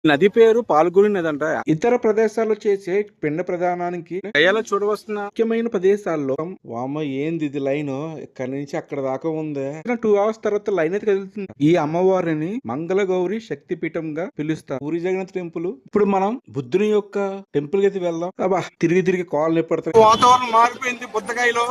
నది పేరు పాల్గొని నది అంట. ఇతర ప్రదేశాల్లో చేసే పిండ ప్రదానానికి గయాలో చూడవస్తున్న ముఖ్యమైన ప్రదేశాల్లో వామ్మ ఏంది ఇది లైన్ ఇక్కడి నుంచి అక్కడ దాకా ఉంది. 2 అవర్స్ తర్వాత లైన్ అయితే కదులుతుంది. ఈ అమ్మవారిని మంగళ గౌరి శక్తి పీఠంగా పిలుస్తారు. పూరి జగన్నాథ్ టెంపుల్. ఇప్పుడు మనం బుద్ధుని యొక్క టెంపుల్ కి అయితే వెళ్దాం. అబ్బా తిరిగి కాళ్ళు పడతాయి. వాతావరణం మారిపోయింది. బుద్ధకాయలో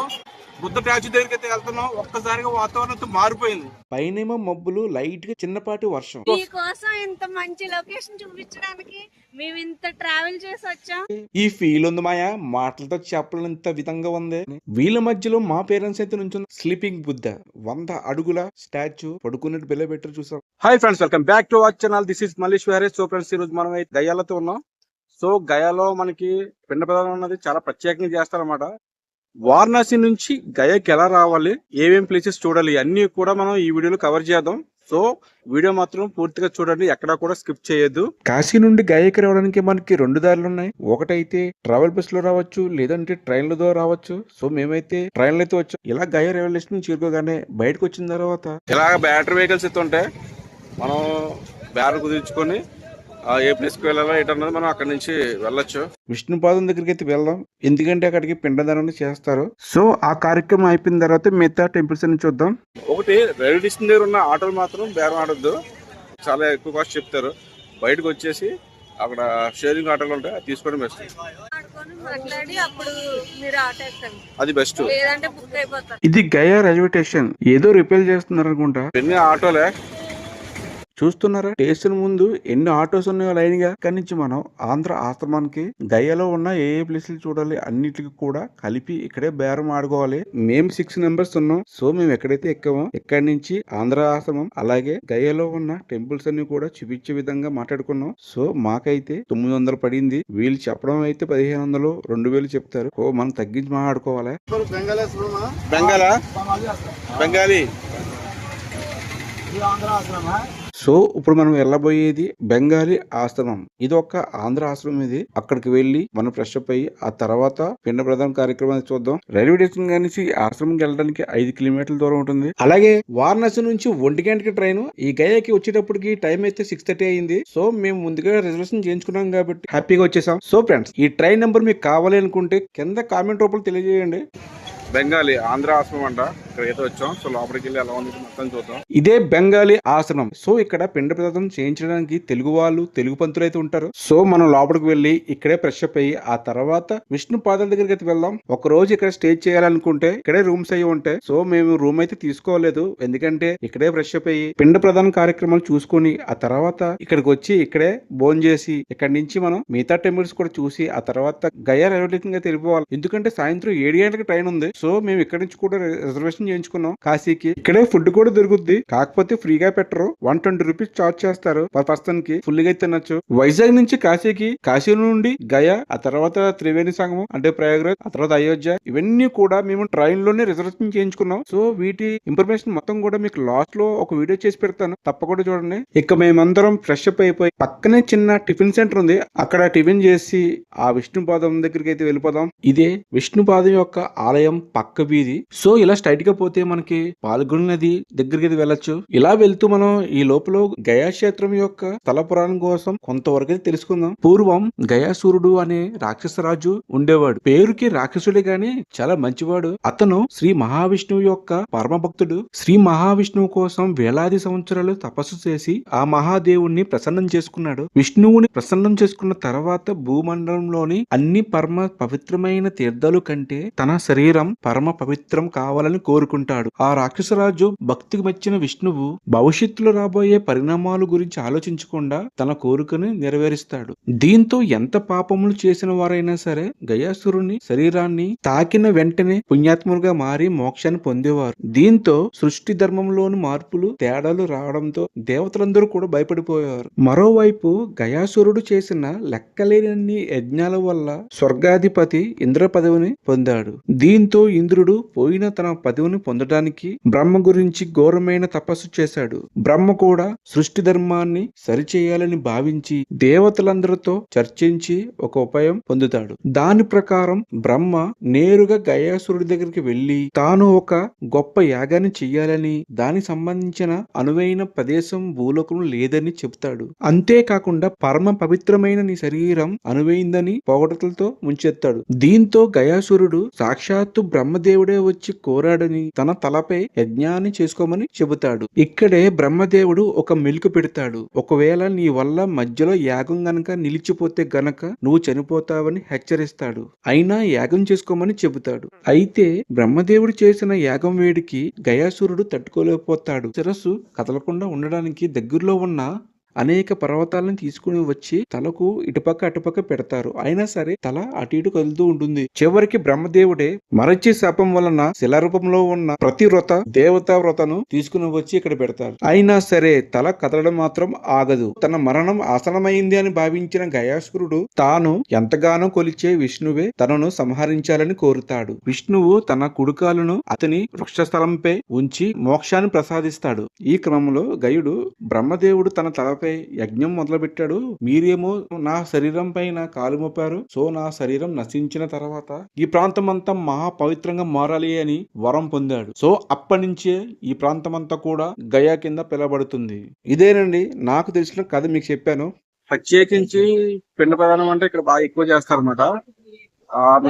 బుద్ధ స్టాచ్యూ దగ్గరికి అయితే వెళ్తున్నాం. ఒక్కసారిగా వాతావరణం మారిపోయింది. పైనేమో మబ్బులు, లైట్ గా చిన్నపాటి వర్షం. మీకోసం ఇంత మంచి లొకేషన్ చూపించడానికి మేము ఇంత ట్రావెల్ చేసి వచ్చాం. ఈ ఫీల్ ఉంది మాయా, మాటలతో చెప్పలేంత విధంగా ఉంది. వీళ్ళ మధ్యలో మా పేరెంట్స్ అయితే నుంచి స్లీపింగ్ బుద్ధ 100 అడుగుల స్టాచ్యూ పడుకున్నట్టు బిల్ల పెట్టారు చూసాం. Hi friends, welcome back to our channel. This is Mallesh Vihari. So friends, ఈ రోజు మనం అయితే గయాలతో ఉన్నాం. సో గయాలో మనకి పిండ ప్రదానం అన్నది చాలా ప్రత్యేకంగా చేస్తారన్నమాట. వారణాసి నుంచి గయాకి ఎలా రావాలి, ఏమేం ప్లేసెస్ చూడాలి, అన్ని కూడా మనం ఈ వీడియోలో కవర్ చేద్దాం. సో వీడియో మాత్రం పూర్తిగా చూడండి, ఎక్కడా కూడా స్కిప్ చేయొద్దు. కాశీ నుండి గయాకి రావడానికి మనకి 2 దారులు ఉన్నాయి. ఒకటైతే ట్రావెల్ బస్ లో రావచ్చు, లేదంటే ట్రైన్ లో రావచ్చు. సో మేమైతే ట్రైన్ లో అయితే వచ్చాం. ఇలా గయా రైల్వే స్టేషన్ చేరుకోగానే బయటకు వచ్చిన తర్వాత ఇలాగ బ్యాటరీ వెహికల్స్ అయితే ఉంటాయి. మనం బ్యాటర్ కుదిర్చుకొని ఏ ప్లేస్ కి వెళ్ళాలో ఏంటన్నది మనం అక్కడి నుంచి వెళ్ళొచ్చు. విష్ణుపాదం దగ్గరికి అయితే వెళ్దాం, ఎందుకంటే అక్కడికి పిండదానం చేస్తారు. సో ఆ కార్యక్రమం అయిపోయిన తర్వాత మిగతా టెంపుల్స్ అన్ని చూద్దాం. ఒకటి, రైల్వే స్టేషన్ దగ్గర ఉన్న ఆటోలు మాత్రం బేరం ఆడొద్దు, చాలా ఎక్కువ కాస్ట్ చెప్తారు. బయటకు వచ్చేసి అక్కడ షేరింగ్ ఆటోలు ఉంటాయి, అది తీసుకోవడం బెస్ట్. మాట్లాడి అప్పుడు మీరు ఆటో ఎక్కండి, అది బెస్ట్. లేదంటే బుక్ అయిపోతారు. ఇది గయా రైల్వే స్టేషన్. ఏదో రిపేర్ చేస్తున్నారు అనుకుంటా. ఎన్ని ఆటోలే చూస్తున్నారా స్టేషన్ ముందు ఎన్ని ఆటోస్ ఉన్నాయో లైన్ గా. ఇక్కడి నుంచి మనం ఆంధ్ర ఆశ్రమానికి గయాలో ఉన్న ఏ ప్లేసులు చూడాలి అన్నిటికి కూడా కలిపి ఇక్కడే బేరం ఆడుకోవాలి. మేము 6 మెంబర్స్ ఉన్నాం. సో మేము ఎక్కడైతే ఎక్కామో ఇక్కడి నుంచి ఆంధ్ర ఆశ్రమం అలాగే గయాలో ఉన్న టెంపుల్స్ అన్ని కూడా చూపించే విధంగా మాట్లాడుకున్నాం. సో మాకైతే 900 పడింది. వీళ్ళు చెప్పడం అయితే 1500 2000 చెప్తారు. మనం తగ్గించి మాట్లాడుకోవాలి. బెంగాలీ. సో ఇప్పుడు మనం వెళ్ళబోయేది బెంగాలీ ఆశ్రమం. ఇది ఒక ఆంధ్ర ఆశ్రమం. ఇది అక్కడికి వెళ్లి మనం ఫ్రెష్ అప్ అయ్యి ఆ తర్వాత పిండ ప్రదాన కార్యక్రమాన్ని చూద్దాం. రైల్వే స్టేషన్ నుంచి ఆశ్రమంకి వెళ్ళడానికి 5 కిలోమీటర్ల దూరం ఉంటుంది. అలాగే వారణాసి నుంచి 1 గంటకి ట్రైన్. ఈ గయాకి వచ్చేటప్పటికి టైం అయితే 6:30 అయింది. సో మేము ముందుగా రిజర్వేషన్ చేయించుకున్నాం కాబట్టి హ్యాపీగా వచ్చేసాం. సో ఫ్రెండ్స్, ఈ ట్రైన్ నెంబర్ మీకు కావాలి అనుకుంటే కింద కామెంట్ రూపంలో తెలియజేయండి. బెంగాలీ ఆంధ్ర ఆశ్రమం అంట. ఇక్కడ అయితే వచ్చాం. సో లోపలికి వెళ్ళి ఎలా ఉంది మొత్తం చూద్దాం. ఇదే బెంగాలీ ఆశ్రమం. సో ఇక్కడ పిండ ప్రదానం చేయించడానికి తెలుగు వాళ్ళు, తెలుగు పంతులు అయితే ఉంటారు. సో మనం లోపలికి వెళ్ళి ఇక్కడే ఫ్రెష్ అప్ అయ్యి ఆ తర్వాత విష్ణు పాదాల దగ్గరికి అయితే వెళ్దాం. ఒక రోజు ఇక్కడ స్టే చేయాలనుకుంటే ఇక్కడే రూమ్స్ అయ్యి ఉంటాయి. సో మేము రూమ్ అయితే తీసుకోలేదు, ఎందుకంటే ఇక్కడే ఫ్రెష్ అప్ అయ్యి పిండ ప్రదాన కార్యక్రమాలు చూసుకుని ఆ తర్వాత ఇక్కడికి వచ్చి ఇక్కడే భోజనం చేసి ఇక్కడి నుంచి మనం మిగతా టెంపుల్స్ కూడా చూసి ఆ తర్వాత గయా రైల్వే స్టేషన్ అయితే వెళ్ళిపోవాలి. ఎందుకంటే సాయంత్రం 7 గంటలకు ట్రైన్ ఉంది. సో మేము ఇక్కడ నుంచి కూడా రిజర్వేషన్ చేయించుకున్నాం కాశీకి. ఇక్కడే ఫుడ్ కూడా దొరుకుద్ది, కాకపోతే ఫ్రీగా పెట్టరు. 120 రూపీస్ చార్జ్ చేస్తారు పర్ పర్సన్ కి. ఫుల్ గా తినొచ్చు. వైజాగ్ నుంచి కాశీకి, కాశీ నుండి గయా, ఆ తర్వాత త్రివేణి సంగమం అంటే ప్రయాగరాజ్, ఆ తర్వాత అయోధ్య, ఇవన్నీ కూడా మేము ట్రైన్ లోనే రిజర్వేషన్ చేయించుకున్నాం. సో వీటి ఇన్ఫర్మేషన్ మొత్తం కూడా మీకు లాస్ట్ లో ఒక వీడియో చేసి పెడతాను, తప్పకుండా చూడండి. ఇక మేమందరం ఫ్రెష్ అప్ అయిపోయి పక్కనే చిన్న టిఫిన్ సెంటర్ ఉంది, అక్కడ టిఫిన్ చేసి ఆ విష్ణుపాదం దగ్గరికి అయితే వెళ్ళిపోదాం. ఇదే విష్ణుపాదం యొక్క ఆలయం పక్క వీధి. సో ఇలా స్ట్రైట్ గా పోతే మనకి పాల్గొని నది దగ్గరికి వెళ్ళొచ్చు. ఇలా వెళ్తూ మనం ఈ లోపల గయా క్షేత్రం యొక్క స్థల పురాణం కోసం కొంతవరకు తెలుసుకుందాం. పూర్వం గయాసురుడు అనే రాక్షస రాజు ఉండేవాడు. పేరుకి రాక్షసుడే గాని చాలా మంచివాడు. అతను శ్రీ మహావిష్ణువు యొక్క పరమ భక్తుడు. శ్రీ మహావిష్ణువు కోసం వేలాది సంవత్సరాలు తపస్సు చేసి ఆ మహాదేవుణ్ణి ప్రసన్నం చేసుకున్నాడు. విష్ణువుని ప్రసన్నం చేసుకున్న తర్వాత భూమండలంలోని అన్ని పరమ పవిత్రమైన తీర్థాలు కంటే తన శరీరం పరమ పవిత్రం కావాలని కోరుకుంటాడు. ఆ రాక్షసరాజు భక్తికి మెచ్చిన విష్ణువు భవిష్యత్తులో రాబోయే పరిణామాల గురించి ఆలోచించకుండా తన కోరికను నెరవేరుస్తాడు. దీంతో ఎంత పాపములు చేసిన వారైనా సరే గయాసురుని శరీరాన్ని తాకిన వెంటనే పుణ్యాత్ములుగా మారి మోక్షాన్ని పొందేవారు. దీంతో సృష్టి ధర్మంలోని మార్పులు తేడాలు రావడంతో దేవతలందరూ కూడా భయపడిపోయారు. మరోవైపు గయాసురుడు చేసిన లెక్కలేని యజ్ఞాల వల్ల స్వర్గాధిపతి ఇంద్ర పదవిని పొందాడు. దీంతో ఇంద్రుడు పోయిన తన పదవిని పదవిని పొందడానికి బ్రహ్మ గురించి ఘోరమైన తపస్సు చేశాడు. బ్రహ్మ కూడా సృష్టి ధర్మాన్ని సరిచేయాలని భావించి దేవతలందరితో చర్చించి ఒక ఉపాయం పొందుతాడు. దాని ప్రకారం బ్రహ్మ నేరుగా గయాసురుడి దగ్గరికి వెళ్లి తాను ఒక గొప్ప యాగాన్ని చెయ్యాలని, దానికి సంబంధించిన అనువైన ప్రదేశం భూలోకం లేదని చెప్తాడు. అంతేకాకుండా పరమ పవిత్రమైన నీ శరీరం అనువైందని పొగడతలతో ముంచెత్తాడు. దీంతో గయాసురుడు సాక్షాత్తు బ్రహ్మదేవుడే వచ్చి కోరాడని తన తలపై యజ్ఞాన్ని చేసుకోమని చెబుతాడు. ఇక్కడే బ్రహ్మదేవుడు ఒక మెలుకు పెడతాడు. ఒకవేళ నీ వల్ల మధ్యలో యాగం గనక నిలిచిపోతే గనక నువ్వు చనిపోతావని హెచ్చరిస్తాడు. అయినా యాగం చేసుకోమని చెబుతాడు. అయితే బ్రహ్మదేవుడు చేసిన యాగం వేడికి గయాసురుడు తట్టుకోలేకపోతాడు. శిరస్సు కదలకుండా ఉండడానికి దగ్గరలో ఉన్న అనేక పర్వతాలను తీసుకుని వచ్చి తలకు ఇటుపక్క అటుపక్క పెడతారు. అయినా సరే తల అటు ఇటు కదులుతూ ఉంటుంది. చివరికి బ్రహ్మదేవుడే మరచి శాపం వలన శిలారూపంలో ఉన్న ప్రతి వ్రత దేవతా వ్రతను తీసుకుని వచ్చి ఇక్కడ పెడతారు. అయినా సరే తల కదలడం మాత్రం ఆగదు. తన మరణం ఆసనమైంది అని భావించిన గయాసురుడు తాను ఎంతగానో కొలిచే విష్ణువే తనను సంహరించాలని కోరుతాడు. విష్ణువు తన కుడికాలను అతని వృక్షస్థలంపై ఉంచి మోక్షాన్ని ప్రసాదిస్తాడు. ఈ క్రమంలో గయుడు బ్రహ్మదేవుడు తన తలపై యజ్ఞం మొదలుపెట్టాడు. మీరేమో నా శరీరం పైన కాలు మోపారు. సో నా శరీరం నశించిన తర్వాత ఈ ప్రాంతం అంతా మహా పవిత్రంగా మారాలి అని వరం పొందాడు. సో అప్పటి నుంచే ఈ ప్రాంతం అంతా కూడా గయా కింద పిలవబడుతుంది. ఇదేనండి నాకు తెలిసిన కథ మీకు చెప్పాను. ప్రత్యేకించి పిండ ప్రదానం అంటే ఇక్కడ బాగా ఎక్కువ చేస్తారన్నమాట.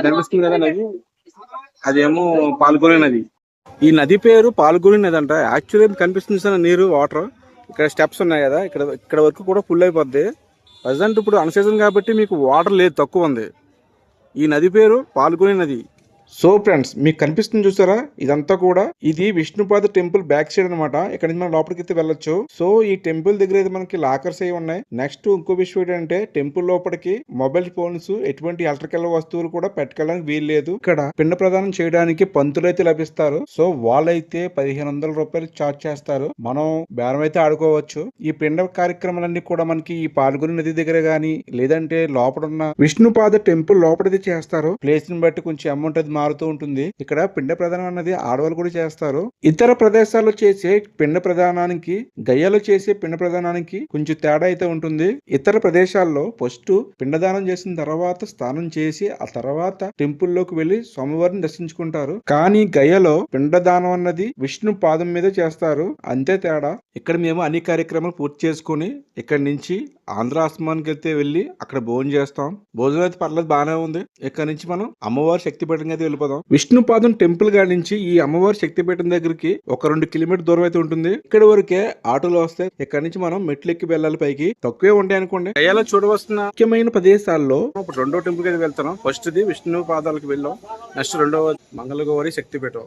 కనిపిస్తుంది కదా నది, అదేమో పాల్గొనే నది. ఈ నది పేరు పాల్గొనే నది అంట. యాక్చువల్లీ కనిపిస్తుంది సార్ నీరు, వాటర్. ఇక్కడ స్టెప్స్ ఉన్నాయి కదా, ఇక్కడ వరకు కూడా ఫుల్ అయిపోద్ది. ప్రజెంట్ ఇప్పుడు అన్సీజన్ కాబట్టి మీకు వాటర్ లేదు, తక్కువ ఉంది. ఈ నది పేరు పాల్గొనే నది. సో ఫ్రెండ్స్ మీకు కనిపిస్తుంది చూసారా, ఇదంతా కూడా ఇది విష్ణుపాద టెంపుల్ బ్యాక్ సైడ్ అనమాట. ఇక్కడ నుంచి మనం లోపలికి అయితే వెళ్ళొచ్చు. సో ఈ టెంపుల్ దగ్గర అయితే మనకి లాకర్స్ అయి ఉన్నాయి. నెక్స్ట్ ఇంకో విషయం ఏంటంటే టెంపుల్ లోపలికి మొబైల్ ఫోన్స్, ఎటువంటి ఎలక్ట్రికల్ వస్తువులు కూడా పెట్టుకోవడానికి వీల్లేదు. ఇక్కడ పిండ ప్రదానం చేయడానికి పంతులు అయితే లభిస్తారు. సో వాళ్ళైతే 1500 రూపాయలు ఛార్జ్ చేస్తారు. మనం బేరం అయితే ఆడుకోవచ్చు. ఈ పిండ కార్యక్రమాలన్నీ కూడా మనకి ఈ పాల్గొని నది దగ్గర గానీ లేదంటే లోపల ఉన్న విష్ణుపాద టెంపుల్ లోపలైతే చేస్తారు. ప్లేస్ ని బట్టి కొంచెం అమౌంట్ అది మారుతూ ఉంటుంది. ఇక్కడ పిండ ప్రదానం అన్నది ఆడవాళ్ళు కూడా చేస్తారు. ఇతర ప్రదేశాల్లో చేసే పిండ ప్రదానానికి గయ్యలో చేసే పిండ ప్రదానానికి కొంచెం తేడా అయితే ఉంటుంది. ఇతర ప్రదేశాల్లో ఫస్ట్ పిండదానం చేసిన తర్వాత స్నానం చేసి ఆ తర్వాత టెంపుల్ లోకి వెళ్లి స్వామివారిని దర్శించుకుంటారు. కానీ గయ్యలో పిండదానం అన్నది విష్ణు పాదం మీద చేస్తారు. అంతే తేడా. ఇక్కడ మేము అన్ని కార్యక్రమాలు పూర్తి చేసుకుని ఇక్కడ నుంచి ఆంధ్ర ఆశ్రమానికి అయితే వెళ్లి అక్కడ భోజనం చేస్తాం. భోజనం అయితే పర్లేదు, బాగానే ఉంది. ఇక్కడ నుంచి మనం అమ్మవారి శక్తిపీఠం అయితే వెళ్ళిపోదాం. విష్ణుపాదం టెంపుల్ గాడి నుంచి ఈ అమ్మవారి శక్తిపీఠం దగ్గరికి ఒక 2 కిలోమీటర్ దూరం అయితే ఉంటుంది. ఇక్కడ వరకే ఆటోలు వస్తాయి. ఇక్కడ నుంచి మనం మెట్లు ఎక్కి వెళ్ళాలి పైకి. తక్కువే ఉంటాయి అనుకోండి. గయాలో చూడవస్తున్న ముఖ్యమైన ప్రదేశాల్లో ఇప్పుడు రెండో టెంపుల్ అయితే వెళ్తున్నాం. ఫస్ట్ ది విష్ణు పాదాలకు వెళ్ళాం. నెక్స్ట్ రెండవ మంగళగౌరి శక్తిపీఠం.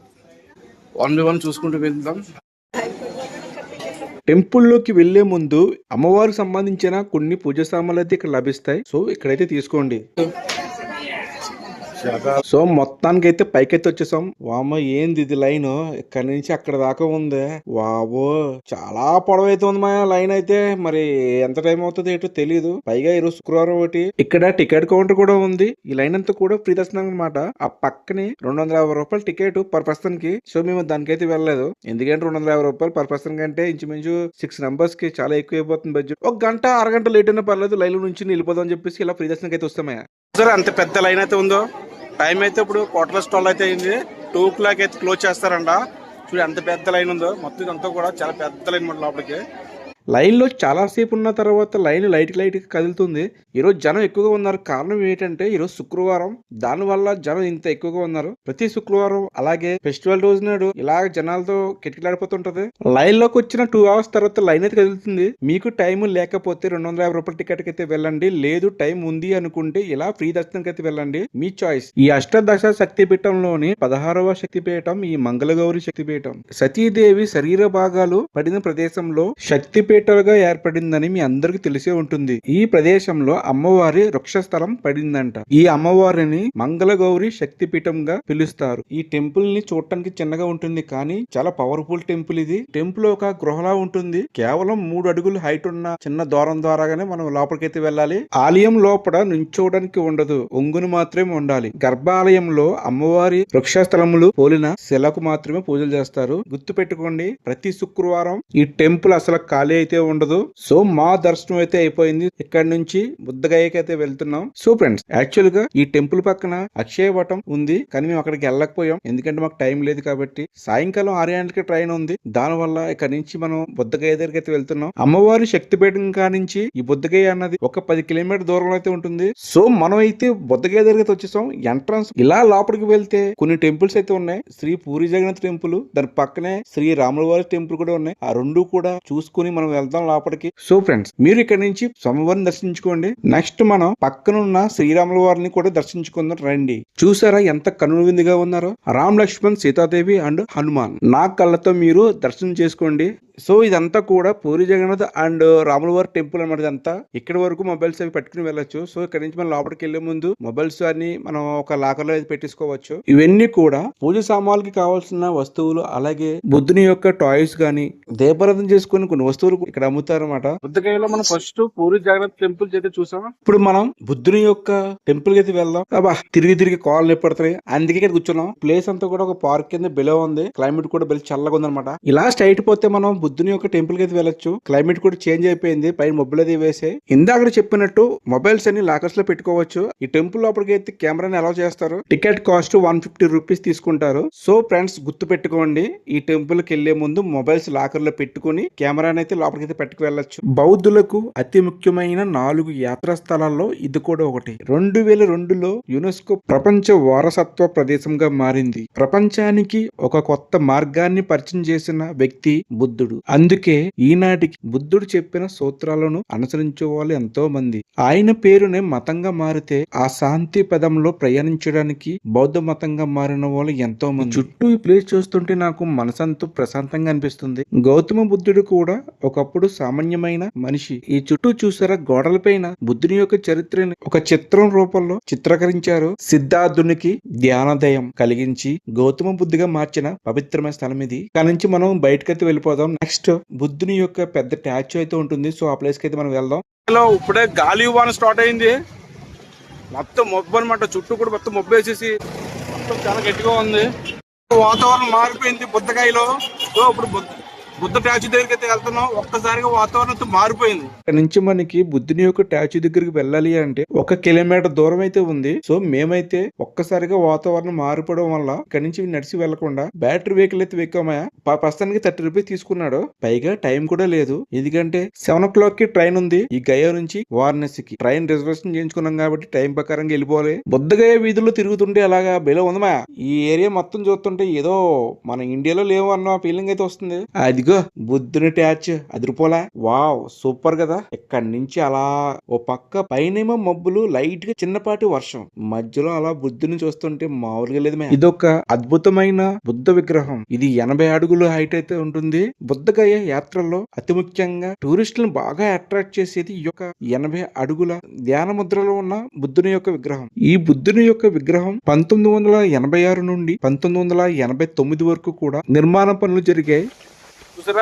1 by 1 చూసుకుంటూ వెళ్తాం. టెంపుల్లోకి వెళ్లే ముందు అమ్మవారికి సంబంధించిన కొన్ని పూజ సామాన్లు అయితే ఇక్కడ లభిస్తాయి. సో ఇక్కడైతే తీసుకోండి. సో మొత్తానికి అయితే పైకైతే వచ్చేసాం. వామ ఏంది ఇది లైన్, ఇక్కడ నుంచి అక్కడ దాకా ఉంది. వాబో చాలా పొడవైతే ఉంది మా లైన్ అయితే. మరి ఎంత టైం అవుతుంది ఏంటో తెలియదు. పైగా ఈరోజు శుక్రవారం ఒకటి. ఇక్కడ టికెట్ కౌంటర్ కూడా ఉంది. ఈ లైన్ అంతా కూడా ఫ్రీ దర్శనం అనమాట. ఆ పక్కనే 250 రూపాయలు టికెట్ పర్ పర్సన్ కి. సో మేము దానికైతే వెళ్ళలేదు. ఎందుకంటే 250 రూపాయలు పర్ పర్సన్ కంటే ఇంచుమించు 6 మెంబర్స్ కి చాలా ఎక్కువ అయిపోతుంది బడ్జెట్. 1 గంట అరగంట లేట్ అయినా పర్లేదు, లైన్ నుంచి వెళ్ళిపోదాం అని చెప్పేసి ఇలా ఫ్రీ దర్శనం అయితే వస్తామయ్యా. సరే అంత పెద్ద లైన్ అయితే ఉందో. టైం అయితే ఇప్పుడు 12:15 అయితే అయింది. 2 o'clock అయితే క్లోజ్ చేస్తారంట. చూడు ఎంత పెద్ద లైన్ ఉందో. మొత్తం ఇదంతా కూడా చాలా పెద్ద లైన్ మన లోపలికి. లైన్ లో చాలా సేపు ఉన్న తర్వాత లైన్ లైట్ కదులుతుంది. ఈరోజు జనం ఎక్కువగా ఉన్నారు. కారణం ఏంటంటే ఈరోజు శుక్రవారం, దాని వల్ల జనం ఇంత ఎక్కువగా ఉన్నారు. ప్రతి శుక్రవారం అలాగే ఫెస్టివల్ రోజు నాడు ఇలాగ జనాలతో కిటకిలాడిపోతుంటది. లైన్ లోకి వచ్చిన 2 hours తర్వాత లైన్ అయితే కదులుతుంది. మీకు టైం లేకపోతే 250 రూపాయల టికెట్ అయితే వెళ్ళండి. లేదు టైం ఉంది అనుకుంటే ఇలా ఫ్రీ దర్శనానికి అయితే వెళ్ళండి, మీ చాయిస్. ఈ అష్టాదశ శక్తిపీఠంలోని 16వ శక్తిపీఠం ఈ మంగళగౌరి శక్తిపీఠం. సతీదేవి శరీర భాగాలు పడిన ప్రదేశంలో శక్తిపీఠం క్రియేటర్ గా ఏర్పడిందని మీ అందరికి తెలిసే ఉంటుంది. ఈ ప్రదేశంలో అమ్మవారి వృక్షస్థలం పడిందంట. ఈ అమ్మవారిని మంగళగౌరి శక్తిపీఠంగా పిలుస్తారు. ఈ టెంపుల్ ని చూడటానికి చిన్నగా ఉంటుంది కానీ చాలా పవర్ఫుల్ టెంపుల్ ఇది. టెంపుల్ ఒక గృహలా ఉంటుంది. కేవలం 3 అడుగులు హైట్ ఉన్న చిన్న ద్వారం ద్వారాగానే మనం లోపలికైతే వెళ్ళాలి. ఆలయం లోపల నుంచోడానికి ఉండదు, ఒంగును మాత్రమే ఉండాలి. గర్భాలయంలో అమ్మవారి వృక్షస్థలములు పోలిన శిలకు మాత్రమే పూజలు చేస్తారు. గుర్తు పెట్టుకోండి, ప్రతి శుక్రవారం ఈ టెంపుల్ అసలు ఖాళీ అయితే ఉండదు. సో మా దర్శనం అయితే అయిపోయింది. ఇక్కడ నుంచి బుద్ధగయకి అయితే వెళ్తున్నాం. సో ఫ్రెండ్స్, యాక్చువల్ గా ఈ టెంపుల్ పక్కన అక్షయవటం ఉంది కానీ మేము అక్కడికి వెళ్ళకపోయాం, ఎందుకంటే మాకు టైం లేదు కాబట్టి. సాయంకాలం 6 గంటలకి ట్రైన్ ఉంది. దానివల్ల ఇక్కడ నుంచి మనం బుద్ధగయ దగ్గరికి అయితే వెళ్తున్నాం. అమ్మవారి శక్తిపీఠం కానించి ఈ బుద్ధగయ అన్నది ఒక 10 కిలోమీటర్ దూరంలో అయితే ఉంటుంది. సో మనం అయితే బుద్ధగయ దగ్గరికి వచ్చేసాం. ఎంట్రన్స్ ఇలా లోపలికి వెళ్తే కొన్ని టెంపుల్స్ అయితే ఉన్నాయి. శ్రీ పూరి జగన్నాథ్ టెంపుల్, దాని పక్కనే శ్రీ రాములవారి టెంపుల్ కూడా ఉన్నాయి. ఆ రెండు కూడా చూసుకుని మనం వెళ్దాం లోపలికి. సో ఫ్రెండ్స్, మీరు ఇక్కడ నుంచి స్వామివారిని దర్శించుకోండి. నెక్స్ట్ మనం పక్కనున్న శ్రీరాముల వారిని కూడా దర్శించుకుందాం రండి. చూసారా ఎంత కనువిందుగా ఉన్నారో? రామ్ లక్ష్మణ్ సీతాదేవి అండ్ హనుమాన్ నా కళ్ళతో మీరు దర్శనం చేసుకోండి. సో ఇదంతా కూడా పూరి జగన్నాథ్ అండ్ రాములవారి టెంపుల్ అన్నమాట. ఇదంతా ఇక్కడ వరకు మొబైల్స్ అవి పట్టుకుని వెళ్ళొచ్చు. సో ఇక్కడ నుంచి మనం లోపలికి వెళ్లే ముందు మొబైల్స్ అన్ని మనం ఒక లాకర్ లో పెట్టేసుకోవచ్చు. ఇవన్నీ కూడా పూజ సామాన్లకి కావాల్సిన వస్తువులు, అలాగే బుద్ధుని యొక్క టాయ్స్ గానీ దీపారాధన చేసుకుని కొన్ని వస్తువులు ఇక్కడ అమ్ముతారు అన్నమాట. బుద్ధగయలో మనం ఫస్ట్ పూరి జగన్నాథ్ టెంపుల్ అయితే చూసాం. ఇప్పుడు మనం బుద్ధుని యొక్క టెంపుల్ కి అయితే వెళ్దాం. అబ్బా, తిరిగి కాళ్ళు నొప్పి, అందుకే ఇక్కడ కూర్చున్నాం. ప్లేస్ అంతా కూడా ఒక పార్క్ కింద బిలో ఉంది. క్లైమేట్ కూడా బెల్ చల్లగా ఉందన్నమాట. ఇలా స్ట్రైట్ పోతే మనం బుద్ధుని యొక్క టెంపుల్ కి అయితే వెళ్ళొచ్చు. క్లైమేట్ కూడా చేంజ్ అయిపోయింది, పైన మబ్బులు అది వేసాయి. ఇందాక చెప్పినట్టు మొబైల్స్ అన్ని లాకర్స్ లో పెట్టుకోవచ్చు. ఈ టెంపుల్ లోపలికి అయితే కెమెరాని అలౌ చేస్తారు. టికెట్ కాస్ట్ 150 రూపీస్ తీసుకుంటారు. సో ఫ్రెండ్స్, గుర్తు పెట్టుకోండి, ఈ టెంపుల్ కి వెళ్లే ముందు మొబైల్స్ లాకర్ లో పెట్టుకుని కెమెరాని అయితే లోపలికి అయితే పెట్టుకు వెళ్ళొచ్చు. బౌద్ధులకు అతి ముఖ్యమైన 4 యాత్రా స్థలాల్లో ఇది కూడా ఒకటి. 2002లో యునెస్కో ప్రపంచ వారసత్వ ప్రదేశంగా మారింది. ప్రపంచానికి ఒక కొత్త మార్గాన్ని పరిచయం చేసిన వ్యక్తి బుద్ధుడు. అందుకే ఈనాటికి బుద్ధుడు చెప్పిన సూత్రాలను అనుసరించే వాళ్ళు ఎంతో మంది. ఆయన పేరునే మతంగా మారితే ఆ శాంతి పదంలో ప్రయాణించడానికి బౌద్ధ మతంగా మారిన వాళ్ళు ఎంతో మంది. చుట్టూ ఈ ప్లేస్ చూస్తుంటే నాకు మనసంతా ప్రశాంతంగా అనిపిస్తుంది. గౌతమ బుద్ధుడు కూడా ఒకప్పుడు సామాన్యమైన మనిషి. ఈ చుట్టూ చూసారా, గోడలపైన బుద్ధుని యొక్క చరిత్రని ఒక చిత్రం రూపంలో చిత్రీకరించారు. సిద్ధార్థునికి ధ్యానోదయం కలిగించి గౌతమ బుద్ధుగా మార్చిన పవిత్రమైన స్థలం ఇది. ఇక్కడ నుంచి మనం బయటకైతే వెళ్ళిపోదాం. నెక్స్ట్ బుద్ధుని యొక్క పెద్ద స్టాచ్యూ అయితే ఉంటుంది. సో ఆ ప్లేస్ కి అయితే మనం వెళ్దాం. ఇప్పుడే గాలి వాన స్టార్ట్ అయింది. మొత్తం మబ్బు అనమాట. చుట్టూ కూడా మొత్తం మబ్బు వేసేసి మొత్తం చాలా గట్టిగా ఉంది. వాతావరణం మారిపోయింది బుద్ధగయలో. సో ఇప్పుడు బుద్ధ స్టాచ్యూ దగ్గరికి అయితే వెళ్తున్నాం. ఒక్కసారిగా వాతావరణం మారిపోయింది. ఇక్కడ నుంచి మనకి బుద్ధుని యొక్క స్టాచ్యూ దగ్గరికి వెళ్ళాలి అంటే 1 కిలోమీటర్ దూరం అయితే ఉంది. సో మేమైతే ఒక్కసారిగా వాతావరణం మారిపోవడం వల్ల ఇక్కడ నుంచి నడిచి వెళ్లకుండా బ్యాటరీ వెహికల్ అయితే వెక్కామయ్యా. ప్రస్తుతానికి 30 రూపీస్ తీసుకున్నాడు. పైగా టైం కూడా లేదు, ఎందుకంటే 7 o'clock కి ట్రైన్ ఉంది. ఈ గయా నుంచి వారణాసికి ట్రైన్ రిజర్వేషన్ చేయించుకున్నాం కాబట్టి టైం ప్రకారంగా వెళ్ళిపోవాలి. బుద్ధగయ వీధుల్లో తిరుగుతుంటే అలాగా బెలో ఉందమా. ఈ ఏరియా మొత్తం చూస్తుంటే ఏదో మన ఇండియాలో లేవు అన్న ఫీలింగ్ అయితే వస్తుంది. అదిగో బుద్ధుని ట్యాచ్ అదిరిపోలా. వావ్, సూపర్ కదా. ఇక్కడ నుంచి అలా ఓ పక్క పైనేమో మబ్బులు, లైట్ గా చిన్నపాటి వర్షం, మధ్యలో అలా బుద్ధుని చూస్తుంటే మామూలుగా లేదు. ఇదొక అద్భుతమైన బుద్ధ విగ్రహం. ఇది 80 అడుగుల హైట్ అయితే ఉంటుంది. బుద్ధగయ యాత్రలో అతి ముఖ్యంగా టూరిస్టులను బాగా అట్రాక్ట్ చేసేది ఈ యొక్క 80 అడుగుల ధ్యాన ముద్రలో ఉన్న బుద్ధుని యొక్క విగ్రహం. ఈ బుద్ధుని యొక్క విగ్రహం 1986 నుండి 1989 వరకు కూడా నిర్మాణ పనులు జరిగాయి. చూసారా,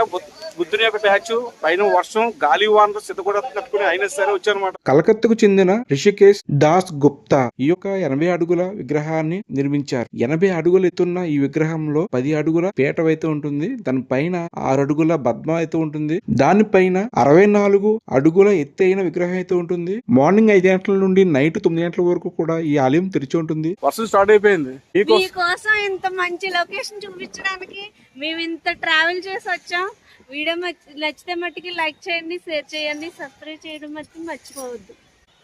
బుద్ధుని యొక్క స్టాచ్యూ పైన వర్షం గాలి వానతో సిద్ధ కూడా కట్టుకుని అయినా సరే వచ్చారనమాట. కలకత్తాకు చెందిన రిషికేశ్ దాస్ గుప్తా ఈ యొక్క 80 అడుగుల విగ్రహాన్ని నిర్మించారు. 80 అడుగులు ఎత్తున్న ఈ విగ్రహంలో 10 అడుగుల పీఠం అయితే ఉంటుంది. దాని పైన 6 అడుగుల పద్మ అయితే ఉంటుంది. దానిపైన 64 అడుగుల ఎత్తైన విగ్రహం అయితే ఉంటుంది. మార్నింగ్ 5 గంటల నుండి నైట్ 9 గంటల వరకు కూడా ఈ ఆలయం తెరిచి ఉంటుంది. వర్షం స్టార్ట్ అయిపోయింది. మీకోసం ఇంత మంచి లొకేషన్ చూపించడానికి మేము ఇంత ట్రావెల్ చేసి వచ్చాం. వీడియో నచ్చితే మట్టుకి లైక్ చేయండి, షేర్ చేయండి, సబ్స్క్రైబ్ చేయడం మట్టుకు మర్చిపోవద్దు.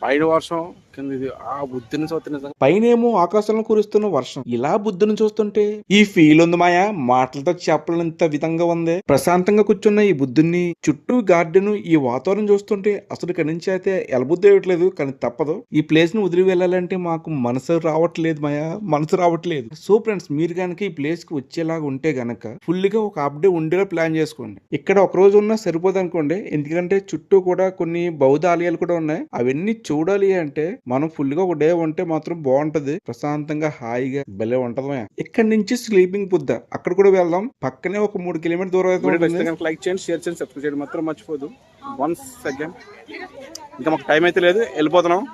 పైన వర్షం కింద ఇది ఆ బుద్ధిని చూస్తే నిజంగా పైనేమో ఆకాశంలో కురుస్తున్న వర్షం. ఇలా బుద్ధుని చూస్తుంటే ఈ ఫీల్ ఉంది మాయా, మాటలతో చెప్పలేనంత విధంగా ఉంది. ప్రశాంతంగా కూర్చున్న ఈ బుద్ధుని చుట్టూ గార్డెన్, ఈ వాతావరణం చూస్తుంటే అసలు ఇక్కడి నుంచి అయితే ఎలబుద్ధి వేయట్లేదు. కానీ తప్పదు, ఈ ప్లేస్ ని వదిలి వెళ్ళాలంటే మాకు మనసు రావట్లేదు మాయా, మనసు రావట్లేదు. సో ఫ్రెండ్స్, మీరు కనుక ఈ ప్లేస్ కి వచ్చేలాగా ఉంటే గనక ఫుల్ గా ఒక హాఫ్ డే ఉండేలా ప్లాన్ చేసుకోండి. ఇక్కడ ఒక రోజు ఉన్నా సరిపోదు అనుకోండి, ఎందుకంటే చుట్టూ కూడా కొన్ని బౌద్ధ ఆలయాలు కూడా ఉన్నాయి. అవన్నీ చూడాలి అంటే మనం ఫుల్ గా ఒక డే ఉంటే మాత్రం బాగుంటది. ప్రశాంతంగా హాయిగా భలే ఉంటది. ఇక్కడ నుంచి స్లీపింగ్ బుద్ధ అక్కడ కూడా వెళ్దాం. పక్కనే ఒక 3 కిలోమీటర్ దూరం అయితే ఉంటుంది. లైక్ చేయండి, షేర్ చేయండి, సబ్స్క్రైబ్ చేయండి మాత్రం మర్చిపోదు. 1 సెకండ్, ఇంకా మాకు టైం అయితే లేదు, వెళ్ళిపోతున్నాం.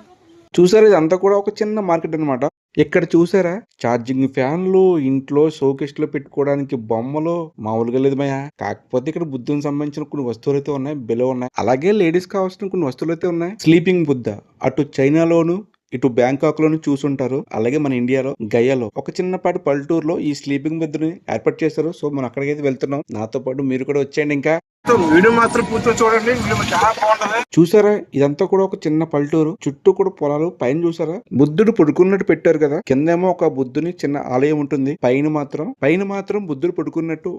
చూసారా, ఇదంతా కూడా ఒక చిన్న మార్కెట్ అన్నమాట. ఇక్కడ చూసారా, ఛార్జింగ్ ఫ్యాన్లు, ఇంట్లో షోకేస్ లో పెట్టుకోవడానికి బొమ్మలు మామూలుగా లేదు మయ్య. కాకపోతే ఇక్కడ బుద్ధుని సంబంధించిన కొన్ని వస్తువులు అయితే ఉన్నాయి, బెలో ఉన్నాయి. అలాగే లేడీస్ కావాల్సిన కొన్ని వస్తువులు అయితే ఉన్నాయి. స్లీపింగ్ బుద్ధ అటు చైనాలోను ఇటు బ్యాంకాక్ లోను చూసుంటారు. అలాగే మన ఇండియాలో గయాలో ఒక చిన్నపాటి పల్లెటూరులో ఈ స్లీపింగ్ బుద్ధని ఏర్పాటు చేశారు. సో మనం అక్కడికైతే వెళ్తున్నాం. నాతో పాటు మీరు కూడా వచ్చేయండి. ఇంకా వీడియో మాత్రం పూర్తిగా చూడండి, వీడియో చాలా బాగుంటది. చూసారా, ఇదంతా కూడా ఒక చిన్న పల్లెటూరు, చుట్టూ కూడా పొలాలు. పైన చూసారా బుద్ధుడు పడుకున్నట్టు పెట్టారు కదా, కిందేమో ఒక బుద్ధుని చిన్న ఆలయం ఉంటుంది. పైన మాత్రం బుద్ధుడు పడుకున్నట్టు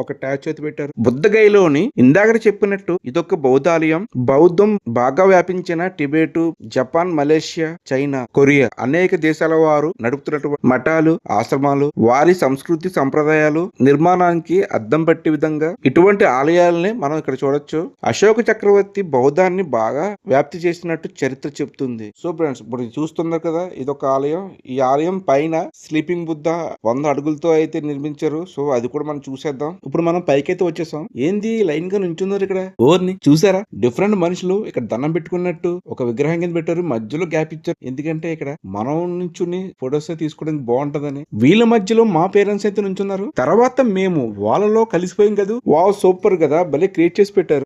ఒక ట్యాచ్ అయితే పెట్టారు. బుద్ధగయలోని ఇందాక చెప్పినట్టు ఇదొక బౌద్ధ ఆలయం. బౌద్ధం బాగా వ్యాపించిన Tibet, Japan, Malaysia, China, Korea అనేక దేశాల వారు నడుపుతున్నటువంటి మఠాలు, ఆశ్రమాలు, వారి సంస్కృతి సంప్రదాయాలు నిర్మాణానికి అద్దం పట్టే విధంగా ఇటువంటి ఆలయాలని మనం ఇక్కడ చూడొచ్చు. అశోక చక్రవర్తి బౌద్ధాన్ని బాగా వ్యాప్తి చేసినట్టు చరిత్ర చెప్తుంది. సో ఫ్రెండ్స్, ఇప్పుడు చూస్తున్నారు కదా, ఇదొక ఆలయం. ఈ ఆలయం పైన స్లీపింగ్ బుద్ధ 100 అడుగులతో అయితే నిర్మించారు. సో అది కూడా మనం చూసేద్దాం. ఇప్పుడు మనం పైకైతే వచ్చేసాం. ఏంది లైన్ గా నుంచున్నారు ఇక్కడ, ఓర్ని చూసారా, డిఫరెంట్ మనుషులు ఇక్కడ దండం పెట్టుకున్నట్టు ఒక విగ్రహం కింద పెట్టారు, మధ్యలో గ్యాప్ ఇచ్చారు. ఎందుకంటే ఇక్కడ మనం నుంచుని ఫొటోస్ తీసుకోవడానికి బాగుంటదని. వీళ్ళ మధ్యలో మా పేరెంట్స్ అయితే నుంచున్నారు. తర్వాత మేము వాళ్ళలో కలిసిపోయాం కదా. వావ్, సూపర్ కదా, భలే క్రియేట్ చేసి పెట్టారు.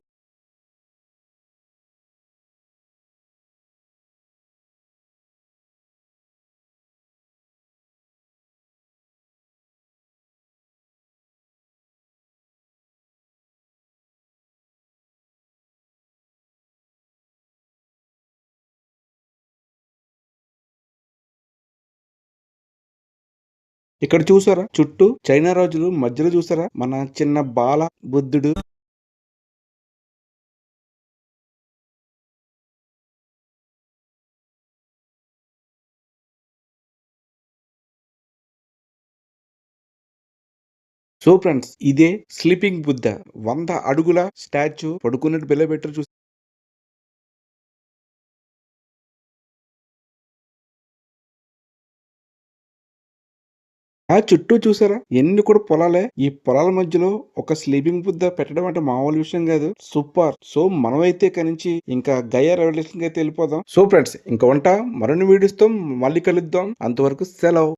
ఇక్కడ చూసారా, చుట్టూ చైనా రాజులు, మధ్యలో చూసారా మన చిన్న బాల బుద్ధుడు. సో ఫ్రెండ్స్, ఇదే స్లీపింగ్ బుద్ధ 100 అడుగుల స్టాచ్యూ పడుకున్నట్టు బెల్ల పెట్టారు. చూసి ఆ చుట్టూ చూసారా, ఎన్ని కూడా పొలాలే. ఈ పొలాల మధ్యలో ఒక స్లీపింగ్ బుద్ధ పెట్టడం అంటే మామూలు విషయం కాదు. సూపర్. సో మనమైతే కనుంచి ఇంకా గయా రైల్వే స్టేషన్ అయితే వెళ్ళిపోదాం. సో ఫ్రెండ్స్, ఇంకా ఉంటా, మరిన్ని వీడియోస్ తో మళ్ళీ కలుద్దాం. అంతవరకు సెలవు.